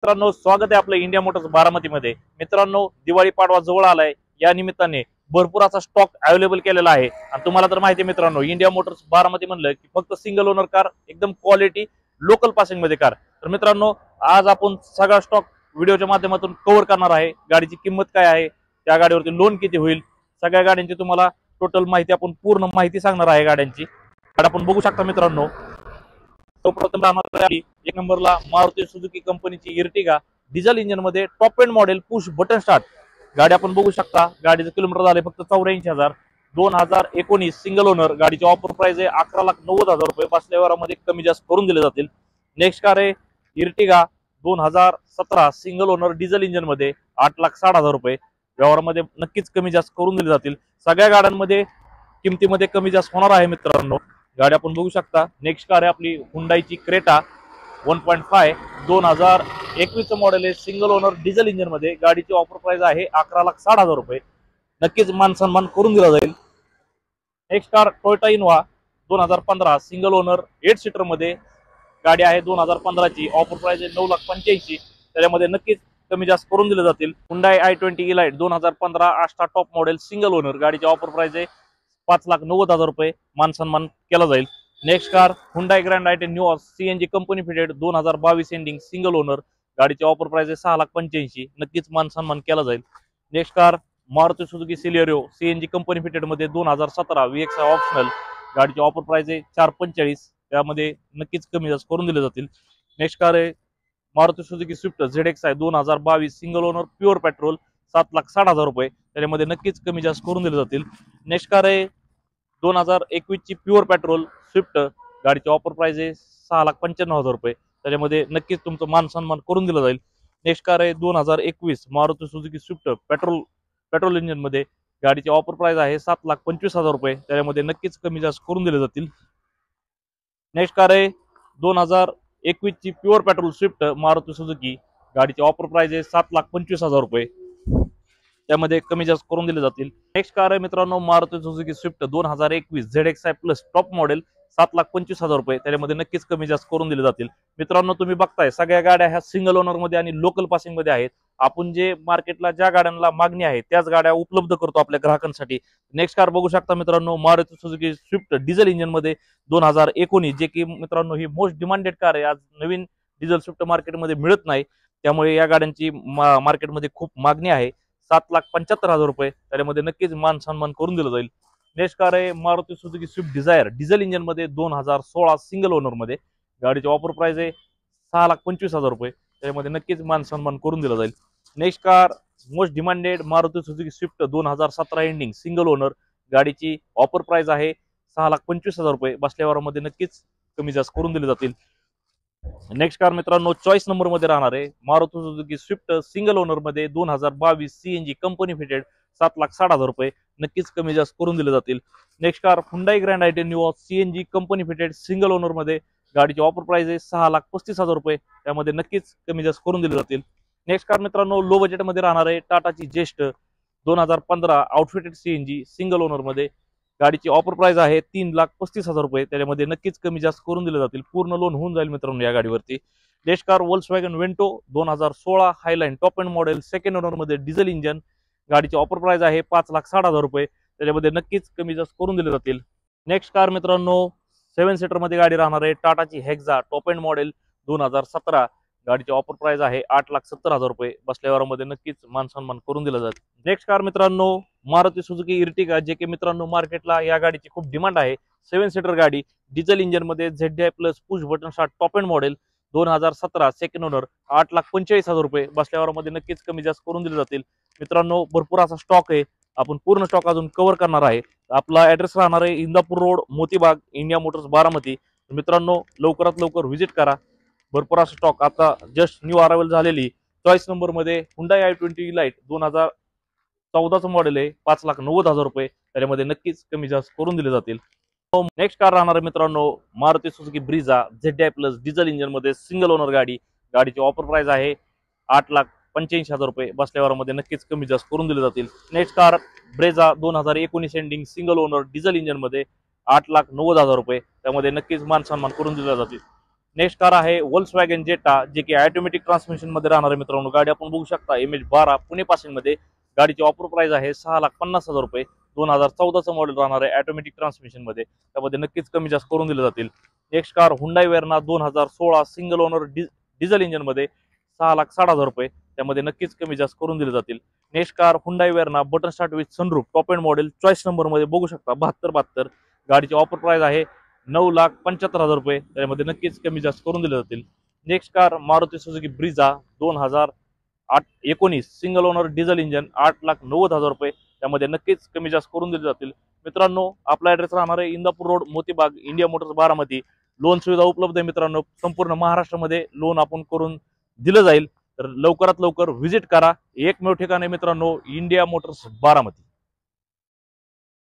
मित्रांनो, स्वागत आहे आपलं इंडिया मोटर्स बारामती मध्ये। मित्रांनो, दिवाळी पाडवा जवळ आलाय, या निमित्ताने भरपूर असा स्टॉक अवेलेबल केलेला आहे। आणि तुम्हाला तर माहिती आहे मित्रांनो, इंडिया मोटर्स बारामती म्हणलं की फक्त सिंगल ओनर कार, एकदम क्वालिटी लोकल पासिंग मध्ये कार। तर मित्रांनो, आज आपण सगळा स्टॉक व्हिडिओच्या माध्यमातून कव्हर करणार आहे। गाडीची किंमत काय आहे, त्या गाडीवरती लोन किती होईल, सगळ्या गाड्यांची तुम्हाला टोटल माहिती, आपण पूर्ण माहिती सांगणार आहे गाड्यांची। गाडी आपण बघू शकता मित्रांनो। सर्वप्रथम राहणार एक नंबरला मारुती सुझुकी कंपनीची इर्टिगा डिझेल इंजिन मध्ये top end model push button start गाडी आपण बघू शकता। गाडीचं किलोमीटर झाले फक्त 84,000, 2019 सिंगल ओनर। गाडीची ऑफर प्राइस आहे 11,90,000 रुपये। बसल्यावरामध्ये कमी जास्त करून दिले जातील। नेक्स्ट कार आहे Ertiga 2017 single owner diesel engine मध्ये 8,60,000 रुपये। व्यवहारामध्ये नक्कीच कमी जास्त करून दिले जातील। सगळ्या गाड्यांमध्ये किमतीमध्ये कमी जास्त होणार आहे मित्रांनो। गाडी आपण बघू शकता। नेक्स्ट कार आहे आपली हुंडाईची क्रेटा 1.5 2021 मॉडेल आहे, सिंगल ओनर डिझेल इंजिन मध्ये। गाडीची ऑफर प्राइस आहे 11,60,000 रुपये। नक्कीच मान सन्मान करून दिला जाईल। Next car Toyota Innova 2015 single owner 8 seater मध्ये। गाडी आहे 2015 ची, ऑफर प्राइस आहे 9,85,000। त्याच्यामध्ये नक्कीच कमी जास्त करून दिले जातील। Hyundai i20 elite 2015 Ashta top model single owner. गाडीची ऑफर प्राइस आहे 5,90,000 रुपये। मान सन्मान केला जाईल। Next car Hyundai grand i10 new CNG company fitted 2022 ending single owner. गाडीची ऑफर प्राइस आहे 6,85,000। नक्कीच मान सन्मान केला जाईल। Next car Maruti Suzuki Celerio CNG company fitted मध्ये 2017 VXI ऑप्शनल। गाडीची ऑफर प्राइस आहे 4,45,000। त्यामध्ये नक्कीच कमी जास्त करून दिले जातील। नेक्स्ट कार आहे Maruti Suzuki Swift ZXI 2022 single owner pure petrol 7,60,000 रुपये। त्याच्यामध्ये नक्कीच कमी जास्त करून दिले जातील। नेक्स्ट कार आहे 2021 ची प्युअर पेट्रोल स्विफ्ट। गाडीची ऑफर प्राइस आहे 6,95,000 रुपये। त्याच्यामध्ये नक्कीच तुमचं मान सन्मान करून दिलं जाईल। नेक्स्ट कार आहे 2021 Maruti Suzuki Swift petrol engine मध्ये। गाडीची ऑफर प्राइस आहे 7,25,000 रुपये। त्याच्यामध्ये नक्कीच कमी जास्त करून दिले जातील। नेक्स्ट कार आहे 2021 ची pure petrol Swift Maruti Suzuki. गाडीची ऑफर प्राइस आहे 7,25,000 रुपये। त्यामध्ये कमी जास्त करून दिले जातील। नेक्स्ट कार आहे मित्रांनो Maruti Suzuki Swift 2021 ZXI plus top model 7,25,000 रुपये। त्याच्यामध्ये नक्कीच कमी जास्त करून दिले जातील। मित्रांनो, तुम्ही बघताय सगळ्या गाड्या ह्या सिंगल ओनर मध्ये आणि लोकल पासिंग मध्ये आहेत। आपण जे मार्केटला ज्या गाड्यांना मागणी आहे त्याच गाड्या उपलब्ध करतो आपल्या ग्राहकांसाठी। नेक्स्ट कार बघू शकता मित्रांनो Maruti Suzuki Swift diesel engine मध्ये 2019, जे की मित्रांनो ही मोस्ट डिमांडेड कार आहे। आज नवीन डिझेल स्विफ्ट मार्केटमध्ये मिळत नाही, त्यामुळे या गाड्यांची मार्केटमध्ये खूप मागणी आहे। 7,75,000 रुपये। त्यामध्ये नक्कीच मान सन्मान करून दिलं जाईल। नेक्स्ट कार आहे Maruti Suzuki Swift Dzire diesel engine मध्ये 2016 सिंगल ओनर मध्ये। गाडीची ऑफर प्राइस आहे 6,25,000 रुपये। त्यामध्ये नक्कीच मान सन्मान करून दिला जाईल। Next car most demanded Maruti Suzuki Swift 2017 ending single owner. गाडीची ऑफर प्राइस आहे 6,25,000 रुपये। बसल्यावरामध्ये नक्कीच कमी जास्त करून दिले जातील। नेक्स्ट कार मित्रांनो चॉईस नंबर मध्ये राहणार आहे Maruti Suzuki Swift single owner मध्ये 2022 सीएनजी कंपनी फिटेड 7,60,000 रुपये। नक्कीच कमी जास्त करून दिले जातील। Next car Hyundai grand i10 new CNG company fitted single owner मध्ये। गाडीची ऑफर प्राइस आहे 6,35,000 रुपये। त्यामध्ये नक्कीच कमी जास्त करून दिले जातील। नेक्स्ट कार मित्रांनो लो बजेट मध्ये राहणार आहे टाटाची जेस्ट 2015 आउटफिटेड सीएनजी सिंगल ओनर मध्ये। गाडीची ऑफर प्राइस आहे 3,35,000 रुपये। त्याच्यामध्ये नक्कीच कमी जास्त करून दिले जातील। पूर्ण लोन होऊन जाईल मित्रांनो या गाडीवरती। Next car Volkswagen Vento 2016 highline top end model second owner मध्ये डिझेल इंजिन। गाडीची ऑफर प्राइस आहे 5,60,000 रुपये। त्याच्यामध्ये नक्कीच कमी जास्त करून दिले जातील। नेक्स्ट कार मित्रांनो 7 सीटर मध्ये गाडी राहणार आहे टाटाची हेक्सा टॉप एंड मॉडेल 2017। गाडीची ऑफर प्राइस आहे 8,70,000 रुपये। बसल्यावरामध्ये नक्कीच मान सन्मान करून दिला जाईल। नेक्स्ट कार मित्रांनो मारुती सुझुकी इर्टिगा, जे की मित्रांनो मार्केटला या गाडीची खूप डिमांड आहे। 7 सीटर गाडी डिझेल इंजिन मध्ये ZDI plus push button start top end model 2017 second owner 8,45,000 रुपये। बसल्यावरामध्ये नक्कीच कमी जास्त करून दिले जातील। मित्रांनो भरपूर असा स्टॉक आहे, आपण पूर्ण स्टॉक अजून कव्हर करणार आहे। आपला ऍड्रेस राहणार आहे Indapur road Motibagh India Motors Baramati. मित्रांनो लवकरात लवकर व्हिजिट करा। भरपूर असा स्टॉक आता जस्ट न्यू अरायवल झालेली चॉईस नंबर मध्ये हुंडाई i20 इलाइट 2014 मॉडेल आहे 5,90,000 रुपये। त्याच्यामध्ये नक्कीच कमी जास्त करून दिले जातील। नेक्स्ट कार राहणार आहे मित्रांनो Maruti Suzuki Brezza ZDI plus diesel engine मध्ये सिंगल ओनर गाडी। गाडीची ऑफर प्राइस आहे 8,85,000 रुपये। बसल्यावरामध्ये नक्कीच कमी जास्त करून दिले जातील। Next car Brezza 2019 ending single owner diesel engine मध्ये 8,90,000 रुपये। त्यामध्ये नक्कीच मान सन्मान करून दिला जातील। नेक्स्ट कार आहे वोल्क्सवॅगन जेटा, जे की ऑटोमॅटिक ट्रान्समिशन मध्ये राहणार आहे मित्रांनो। गाडी आपण बघू शकता MH12 पुणे पासिंग मध्ये। गाडीची ऑफर प्राइस आहे 6,50,000 रुपये। 2014चं मॉडेल राहणार आहे ऑटोमॅटिक ट्रान्समिशन मध्ये, त्यामध्ये नक्कीच कमी जास्त करून दिले जातील। Next car Hyundai Verna 2016 single owner diesel engine मध्ये 6,60,000 रुपये, त्यामध्ये नक्कीच कमी जास्त करून दिले जातील। Next car Hyundai Verna button start with sunroof top end model choice number मध्ये बघू शकता 7272। गाडीची ऑफर प्राइस आहे 9,75,000 रुपये, त्यामध्ये नक्कीच कमी जास्त करून दिले जातील। Next car Maruti Suzuki Brezza 2019 single owner diesel engine 8,90,000 रुपये, त्यामध्ये नक्कीच कमी जास्त करून दिले जातील। मित्रांनो, आपला ऍड्रेस राहणार आहे Indapur road Motibagh, India Motors Baramati. Loan सुविधा उपलब्ध आहे मित्रांनो, संपूर्ण महाराष्ट्रामध्ये लोन आपण करून दिलं जाईल। तर लवकरात लवकर व्हिजिट करा। एकमेव ठिकाण आहे मित्रांनो, इंडिया मोटर्स बारामती।